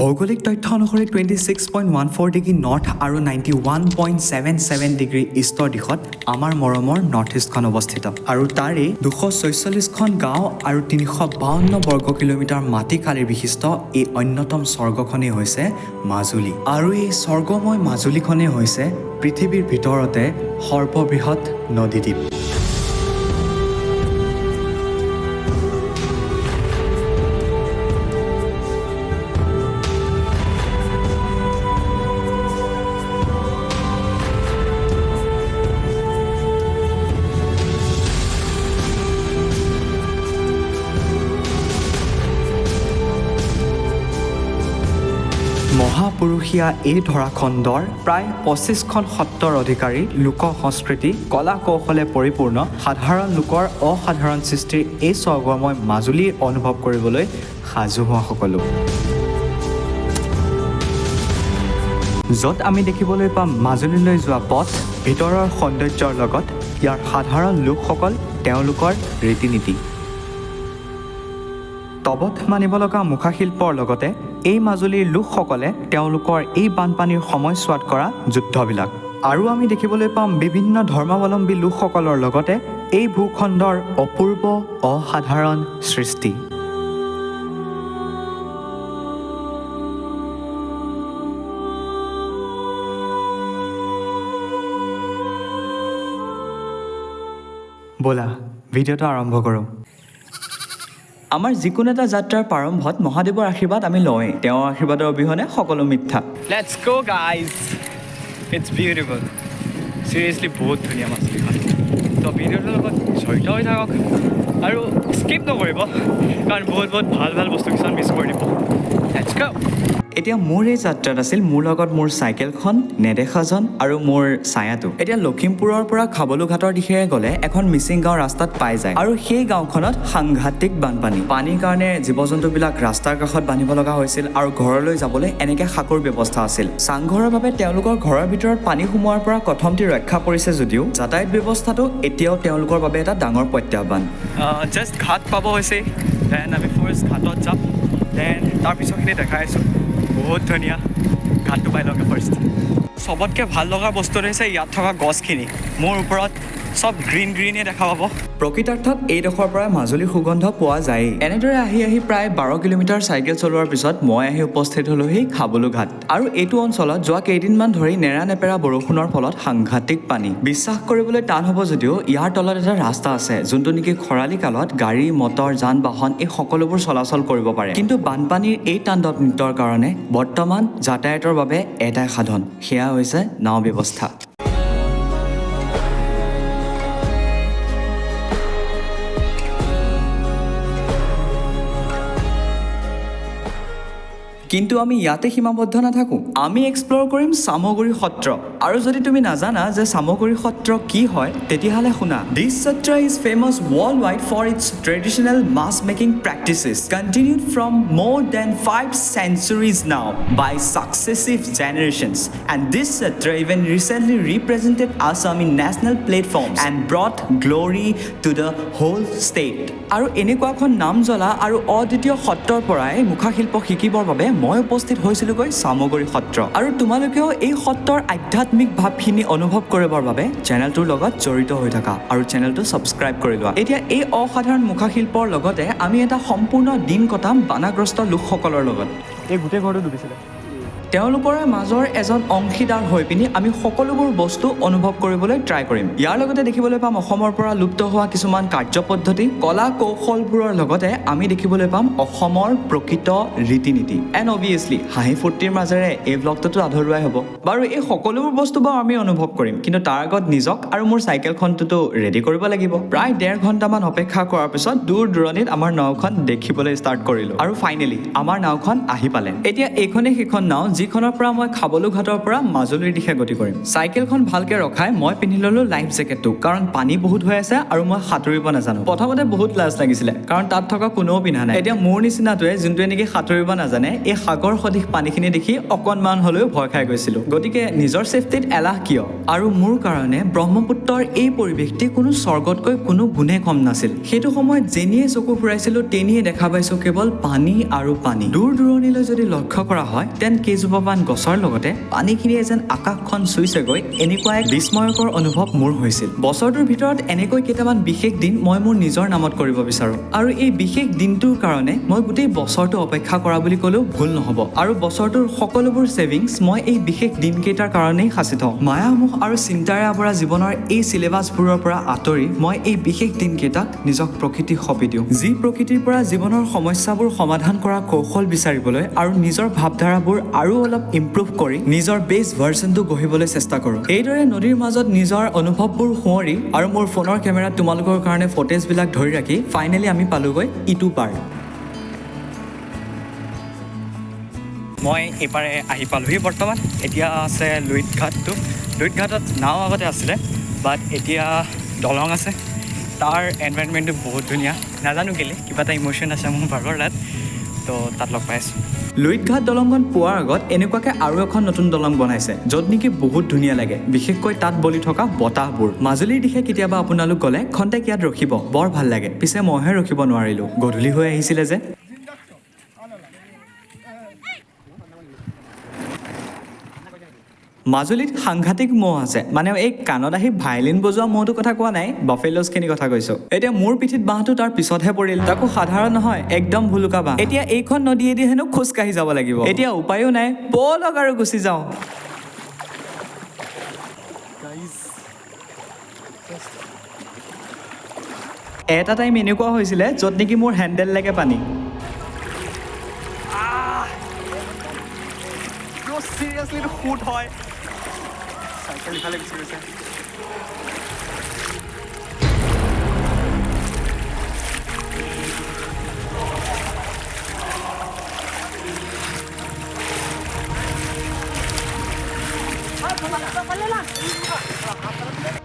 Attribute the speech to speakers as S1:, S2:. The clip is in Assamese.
S1: ভৌগোলিক তথ্য অনুসৰি 26.14 ডিগ্ৰী নৰ্থ আৰু 91.77 ডিগ্ৰী ইষ্টৰ দিশত আমাৰ মৰমৰ নৰ্থ ইষ্টখন অৱস্থিত আৰু তাৰে 246খন গাঁও আৰু 352 বৰ্গ কিলোমিটাৰ মাটিকালিৰ বিশিষ্ট এই অন্যতম স্বৰ্গখনেই হৈছে মাজুলী আৰু এই স্বৰ্গময় মাজুলীখনেই হৈছে পৃথিৱীৰ ভিতৰতে সৰ্ববৃহৎ নদীদ্বীপ। মহাপুৰুষীয়া এই ধৰাখণ্ডৰ প্ৰায় 25খন সত্ৰৰ অধিকাৰী লোক সংস্কৃতি কলা কৌশলে পৰিপূৰ্ণ সাধাৰণ লোকৰ অসাধাৰণ সৃষ্টিৰ এই স্বৰ্গময় মাজুলীৰ অনুভৱ কৰিবলৈ সাজু হোৱা সকলো। য'ত আমি দেখিবলৈ পাম মাজুলীলৈ যোৱা পথ ভিতৰৰ সৌন্দৰ্যৰ লগত ইয়াৰ সাধাৰণ লোকসকল তেওঁলোকৰ ৰীতি নীতি তবত মানিব লগা মুখাশিল্পৰ লগতে এই মাজুলীৰ লোকসকলে তেওঁলোকৰ এই বানপানীৰ সময়ছোৱাত কৰা যুদ্ধবিলাক আৰু আমি দেখিবলৈ পাম বিভিন্ন ধৰ্মাৱলম্বী লোকসকলৰ লগতে এই ভূখণ্ডৰ অপূৰ্ব অসাধাৰণ সৃষ্টি। ব'লা ভিডিঅ'টো আৰম্ভ কৰোঁ। আমাৰ যিকোনো এটা যাত্ৰাৰ প্ৰাৰম্ভত মহাদেৱৰ আশীৰ্বাদ আমি লওঁৱেই, তেওঁৰ আশীৰ্বাদৰ অবিহনে সকলো মিথ্যা।
S2: Let's go guys, it's beautiful, seriously বহুত ধুনীয়া মাজুলীখন। তো ভিডিঅ'টোৰ লগত জড়িত হৈ থাকক আৰু স্কিপ নকৰিব কাৰণ বহুত ভাল বস্তু কিছুমান মিছ কৰি দিব। Let's go।
S1: এতিয়া মোৰ এই যাত্ৰাত আছিল মোৰ লগত মোৰ চাইকেলখন, নেদেখাজন আৰু মোৰ ছায়াটো। এতিয়া লখিমপুৰৰ পৰা খাবলুঘাটৰ দিশেৰে গ'লে এখন মিচিং গাঁও ৰাস্তাত পাই যায় আৰু সেই গাঁওখনত সাংঘাতিক বানপানী। পানীৰ কাৰণে জীৱ জন্তুবিলাক ৰাস্তাৰ কাষত বান্ধিব লগা হৈছিল আৰু ঘৰলৈ যাবলৈ এনেকৈ সাঁকোৰ ব্যৱস্থা আছিল। চাংঘৰৰ বাবে তেওঁলোকৰ ঘৰৰ ভিতৰত পানী সোমোৱাৰ পৰা কথমটি ৰক্ষা পৰিছে যদিও যাতায়াত ব্যৱস্থাটো এতিয়াও তেওঁলোকৰ বাবে এটা ডাঙৰ প্ৰত্যাহ্বান।
S2: জাষ্ট ঘাট পাব হৈছে, দেন আমি ফাৰ্ষ্ট ঘাটত যাম, দেন তাৰপিছৰখিনি দেখাই আছোঁ। বহুত ধুনীয়া ঘাটটো পাই লগা ফাৰ্ষ্ট। চবতকৈ ভাল লগা বস্তুটো হৈছে ইয়াত থকা গছখিনি, মোৰ ওপৰত চব গ্ৰীণে দেখা পাব।
S1: প্ৰকৃতাৰ্থত এইডোখৰ পৰা মাজুলীৰ সুগন্ধ পোৱা যায়েই। এনেদৰে আহি প্ৰায় 12 কিলোমিটাৰ চাইকেল চলোৱাৰ পিছত মই আহি উপস্থিত হ'লোহি খাবলুঘাট আৰু এইটো অঞ্চলত যোৱা কেইদিনমান ধৰি নেৰানেপেৰা বৰষুণৰ ফলত সাংঘাতিক পানী। বিশ্বাস কৰিবলৈ টান হ'ব যদিও ইয়াৰ তলত এটা ৰাস্তা আছে যোনটো নেকি খৰালি কালত গাড়ী মটৰ যান বাহন এই সকলোবোৰ চলাচল কৰিব পাৰে, কিন্তু বানপানীৰ এই তাণ্ডৱ নৃত্যৰ কাৰণে বৰ্তমান যাতায়াতৰ বাবে এটাই সাধন, সেয়া হৈছে নাও ব্যৱস্থা। কিন্তু আমি ইয়াতে সীমাবদ্ধ নাথাকোঁ, আমি এক্সপ্ল'ৰ কৰিম চামগুৰি সত্ৰ। আৰু যদি তুমি নাজানা যে চামগুৰি সত্ৰ কি হয় তেতিয়াহ'লে শুনা। This Satra is famous worldwide for its traditional mask making practices continued from more than 5 centuries now by successive generations, and this satra even recently represented Assam in national platforms and brought glory to the whole state. আৰু এনেকুৱা এখন নাম জ্বলা আৰু অদ্বিতীয় সত্ৰৰ পৰাই মুখাশিল্প শিকিবৰ বাবে মই উপস্থিত হৈছিলোগৈ চামগুৰি সত্ৰ। আৰু তোমালোকেও এই সত্ৰৰ আধ্যাত্মিক ভাৱখিনি অনুভৱ কৰিবৰ বাবে চেনেলটোৰ লগত জড়িত হৈ থাকা আৰু চেনেলটো ছাবস্ক্ৰাইব কৰি লোৱা। এতিয়া এই অসাধাৰণ মুখাশিল্পৰ লগতে আমি এটা সম্পূৰ্ণ দিন কটাম বানাগ্ৰস্ত লোকসকলৰ লগত।
S2: এই গোটেই ঘৰটো ডুবিছিলে।
S1: তেওঁলোকৰে মাজৰ এজন অংশীদাৰ হৈ পিনি আমি সকলোবোৰ বস্তু অনুভৱ কৰিবলৈ ট্ৰাই কৰিম। ইয়াৰ লগতে দেখিবলৈ পাম অসমৰ পৰা লুপ্ত হোৱা কিছুমান কাৰ্যপদ্ধতি, কলা কৌশলবোৰৰ লগতে আমি দেখিবলৈ পাম অসমৰ প্ৰকৃত ৰীতি নীতি। এণ্ড অবভিয়াছলি হাঁহি ফূৰ্তিৰ মাজেৰে এই ব্লগটোতো আধৰুৱাই হ'ব। বাৰু এই সকলোবোৰ বস্তু বাৰু আমি অনুভৱ কৰিম, কিন্তু তাৰ আগত নিজক আৰু মোৰ চাইকেলখনটোতো ৰেডি কৰিব লাগিব। প্ৰায় 1.5 ঘণ্টামান অপেক্ষা কৰাৰ পিছত দূৰ দূৰণিত আমাৰ নাওখন দেখিবলৈ ষ্টাৰ্ট কৰিলোঁ আৰু ফাইনেলি আমাৰ নাওখন আহি পালে। এতিয়া এইখনেই সেইখন নাও যিখনৰ পৰা মই খাবলু ঘাটৰ পৰা মাজুলীৰ দিশে গতি কৰিম। চাইকেলখন ভালকে ৰখাই মই পিন্ধি ললো লাইফ জেকেটটো, কাৰণ পানী বহুত হৈ আছে আৰু মই সাঁতুৰিব নাজানো। প্ৰথমতে বহুত লাজ লাগিছিলে, কাৰণ তাত থকা কোনেও পিন্ধা নাই। এতিয়া মোৰ নিচিনাটোৱে যোনটোৱে নেকি সাঁতুৰিব নাজানে, এই সাগৰ সদৃশ পানীখিনি দেখি অকণমান হ'লেও ভয় খাই গৈছিলো। গতিকে নিজৰ ছেফটিত এলাহ কিয়? আৰু মোৰ কাৰণে ব্ৰহ্মপুত্ৰৰ এই পৰিৱেশটি কোনো স্বৰ্গতকৈ কোনো গুণে কম নাছিল। সেইটো সময়ত যেনিয়ে চকু ফুৰাইছিলো তেনিয়ে দেখা পাইছো কেৱল পানী আৰু পানী। দূৰ দূৰণিলৈ যদি লক্ষ্য কৰা হয়, তেন কেইজোপামান গছৰ লগতে পানীখিনিয়ে যেন আকাশখন চুইছেগৈ, এনেকুৱা এক বিস্ময়কৰ অনুভৱ মোৰ হৈছিল। বছৰটোৰ ভিতৰত এনেকৈ কেইটামান বিশেষ দিন মই মোৰ নিজৰ নামত কৰিব বিচাৰো, আৰু এই বিশেষ দিনটোৰ কাৰণে মই গোটেই বছৰটো অপেক্ষা কৰা বুলি ক'লেও ভুল নহ'ব। আৰু বছৰটোৰ সকলোবোৰ ছেভিংছ মই এই বিশেষ দিনকেইটাৰ কাৰণেই সাঁচি থওঁ। মায়ামোহ আৰু চিন্তাৰে আৱৰা জীৱনৰ এই চিলেবাছবোৰৰ পৰা আঁতৰি মই এই বিশেষ দিনকেইটাক নিজক প্ৰকৃতিক সঁপি দিওঁ, যি প্ৰকৃতিৰ পৰা জীৱনৰ সমস্যাবোৰ সমাধান কৰা কৌশল বিচাৰিবলৈ আৰু নিজৰ ভাৱধাৰাবোৰ আৰু অলপ ইম্প্ৰুভ কৰি নিজৰ বেষ্ট ভাৰ্চনটো গঢ়িবলৈ চেষ্টা কৰোঁ। এইদৰে নদীৰ মাজত নিজৰ অনুভৱবোৰ সোঁৱৰি আৰু মোৰ ফোনৰ কেমেৰাত তোমালোকৰ কাৰণে ফুটেজবিলাক ধৰি ৰাখি ফাইনেলি আমি পালোগৈ ইটো পাৰ।
S2: মই এইপাৰে আহি পালোহি বৰ্তমান। এতিয়া আছে লুইত ঘাটটো। লুইত ঘাটত নাও আগতে আছিলে, বাট এতিয়া দলং আছে। তাৰ এনভাইৰনমেণ্টটো বহুত ধুনীয়া, নাজানো কেলে কিবা এটা ইম'শ্যন আছে মোৰ ভাগৰ তাত, তো তাত লগ পাই আছোঁ।
S1: লুইত ঘাট দলংখন পোৱাৰ আগত এনেকুৱাকে আৰু এখন নতুন দলং বনাইছে, য'ত নেকি বহুত ধুনীয়া লাগে, বিশেষকৈ তাত বলি থকা বতাহবোৰ। মাজুলীৰ দিশে কেতিয়াবা আপোনালোক গ'লে খন্তেক ইয়াত ৰখিব, বৰ ভাল লাগে। পিছে মইহে ৰখিব নোৱাৰিলোঁ, গধূলি হৈ আহিছিলে যে। মাজুলীত সাংঘাতিক মহ আছে, মানে এই কাণত আহি ভাইলিন বজোৱা মহটোৰ কথা কোৱা নাই, বাফেলছখিনিৰ কথা কৈছো। এতিয়া মোৰ পিঠিত বাঁহটো তাৰ পিছতহে পৰিল, তাকো সাধাৰণ নহয়, একদম ভুলুকা বাঁহ। এতিয়া এইখন নদীয়েদি হেনো খোজকাঢ়ি যাব লাগিব। এতিয়া উপায়ো নাই, ব'লক আৰু গুচি যাওঁ। এটা টাইম এনেকুৱা হৈছিলে য'ত নেকি মোৰ হেণ্ডেল লাগে পানী।
S2: চিৰিয়াছলি এইটো শুট হয়। চাইকেল ইফালে গুচি গৈছে।